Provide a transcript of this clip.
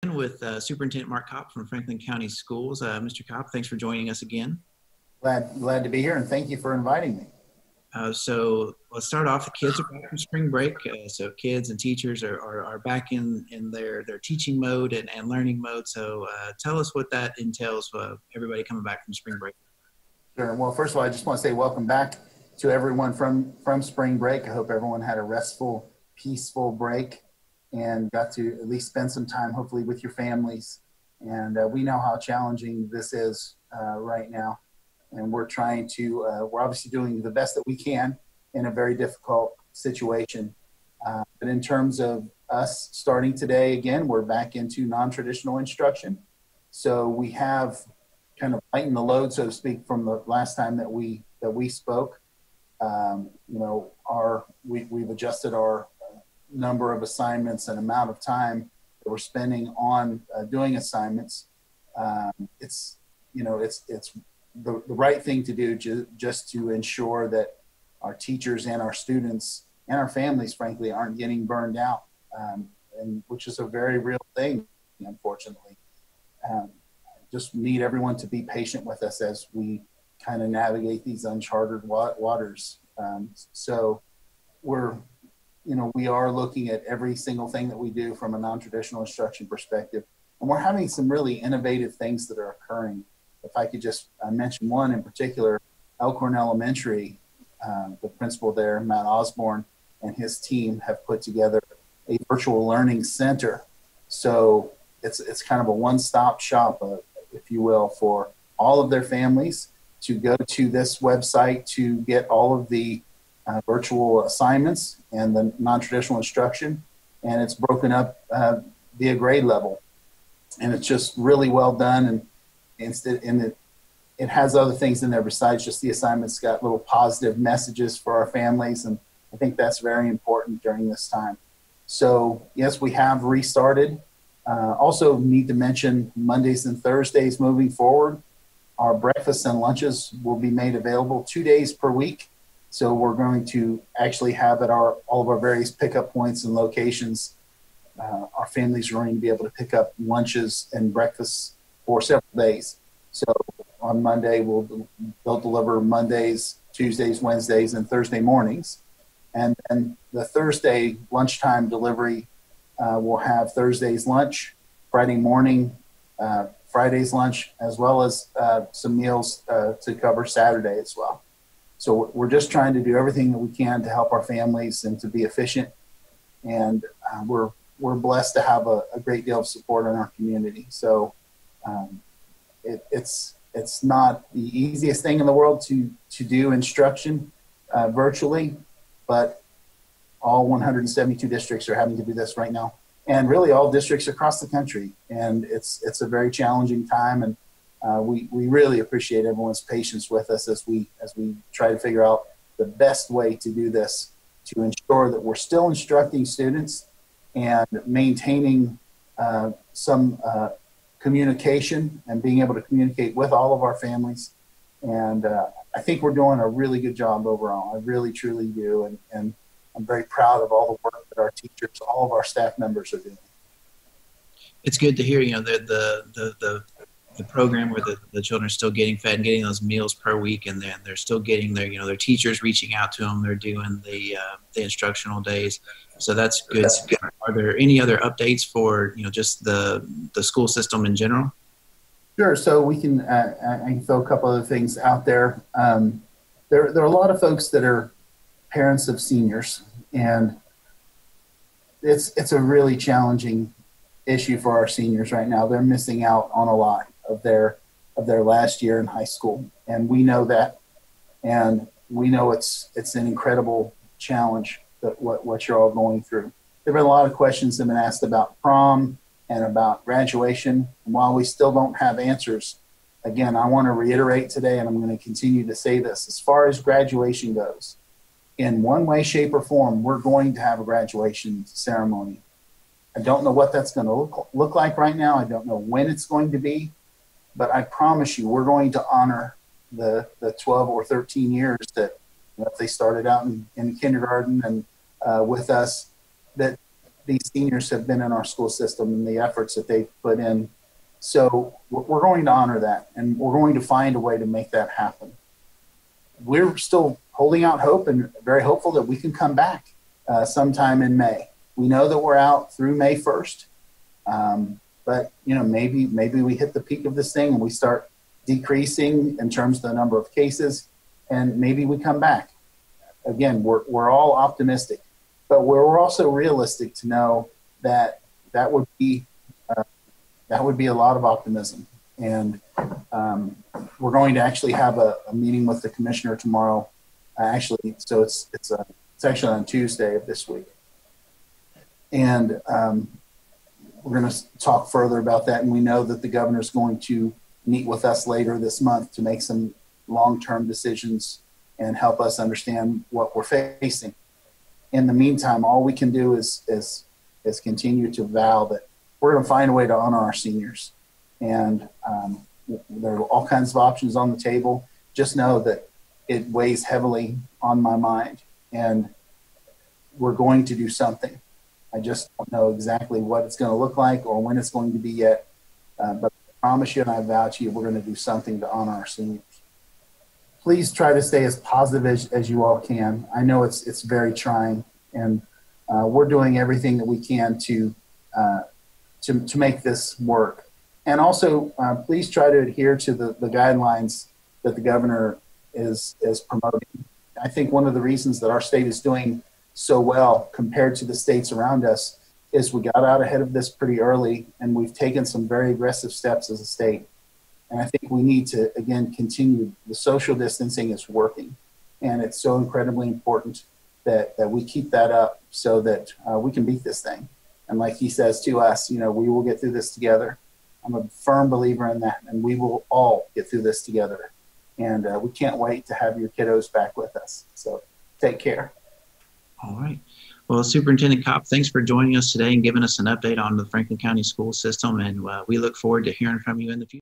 With Superintendent Mark Kopp from Franklin County Schools. Mr. Kopp, thanks for joining us again. Glad to be here, and thank you for inviting me. So let's start off. The kids are back from spring break. So kids and teachers are back in their teaching mode and learning mode. So tell us what that entails for everybody coming back from spring break. Sure. Well, first of all, I just want to say welcome back to everyone from spring break. I hope everyone had a restful, peaceful break and got to at least spend some time, hopefully, with your families. And we know how challenging this is right now. And we're trying to, we're obviously doing the best that we can in a very difficult situation. But in terms of us starting today, again, we're back into non-traditional instruction. So we have kind of lightened the load, so to speak, from the last time that we spoke. We've adjusted our number of assignments and amount of time that we're spending on doing assignments. It's the right thing to do just to ensure that our teachers and our students and our families, frankly, aren't getting burned out, and which is a very real thing, unfortunately. Just need everyone to be patient with us as we kind of navigate these uncharted waters. So we are looking at every single thing that we do from a non-traditional instruction perspective, and we're having some really innovative things that are occurring. If I could just mention one in particular, Elkhorn Elementary, the principal there, Matt Osborne, and his team have put together a virtual learning center. So it's kind of a one-stop shop, if you will, for all of their families to go to this website to get all of the virtual assignments and the non-traditional instruction. And it's broken up via grade level. And it's just really well done. And it has other things in there besides just the assignments. It's got little positive messages for our families, and I think that's very important during this time. So yes, we have restarted. Also need to mention Mondays and Thursdays moving forward. Our breakfasts and lunches will be made available 2 days per week. So we're going to actually have at all of our various pickup points and locations, our families are going to be able to pick up lunches and breakfasts for several days. So on Monday, they'll deliver Mondays, Tuesdays, Wednesdays, and Thursday mornings. And then the Thursday lunchtime delivery will have Thursday's lunch, Friday morning, Friday's lunch, as well as some meals to cover Saturday as well. So we're just trying to do everything that we can to help our families and to be efficient. And we're blessed to have a great deal of support in our community. So it's not the easiest thing in the world to do instruction virtually, but all 172 districts are having to do this right now, and really all districts across the country. And it's a very challenging time, and we really appreciate everyone's patience with us as we try to figure out the best way to do this to ensure that we're still instructing students and maintaining some communication and being able to communicate with all of our families. And I think we're doing a really good job overall. I really, truly do. And I'm very proud of all the work that our teachers, all of our staff members are doing. It's good to hear, the program where the children are still getting fed and getting those meals per week, and they're still getting their teachers reaching out to them. They're doing the instructional days. So that's good. Are there any other updates for, just the school system in general? Sure. So we can, I can throw a couple other things out there. There are a lot of folks that are parents of seniors, and it's a really challenging issue for our seniors right now. They're missing out on a lot of their last year in high school, and we know that, and we know it's an incredible challenge that what you're all going through. There have been a lot of questions that have been asked about prom and about graduation, and while we still don't have answers, again, I want to reiterate today, and I'm going to continue to say this, as far as graduation goes, in one way, shape, or form, we're going to have a graduation ceremony. I don't know what that's going to look like right now. I don't know when it's going to be, but I promise you, we're going to honor the 12 or 13 years that if they started out in kindergarten and with us, that these seniors have been in our school system and the efforts that they've put in. So we're going to honor that, and we're going to find a way to make that happen. We're still holding out hope and very hopeful that we can come back sometime in May. We know that we're out through May 1st, but maybe we hit the peak of this thing and we start decreasing in terms of the number of cases, and maybe we come back. Again, we're all optimistic, but we're also realistic to know that that would be a lot of optimism. And we're going to actually have a meeting with the commissioner tomorrow. So it's actually on Tuesday of this week, and we're going to talk further about that. And we know that the governor is going to meet with us later this month to make some long-term decisions and help us understand what we're facing. In the meantime, all we can do is continue to vow that we're going to find a way to honor our seniors. And there are all kinds of options on the table. Just know that it weighs heavily on my mind, and we're going to do something. I just don't know exactly what it's going to look like or when it's going to be yet. But I promise you, and I vow to you, we're going to do something to honor our seniors. Please try to stay as positive as you all can. I know it's very trying, and we're doing everything that we can to make this work. And also, please try to adhere to the guidelines that the governor is promoting. I think one of the reasons that our state is doing so well compared to the states around us is we got out ahead of this pretty early, and we've taken some very aggressive steps as a state. And I think we need to, again, continue. The social distancing is working, and it's so incredibly important that we keep that up so that we can beat this thing. And like he says to us, we will get through this together. I'm a firm believer in that, and we will all get through this together. And we can't wait to have your kiddos back with us. So take care. All right. Well, Superintendent Kopp, thanks for joining us today and giving us an update on the Franklin County school system. And we look forward to hearing from you in the future.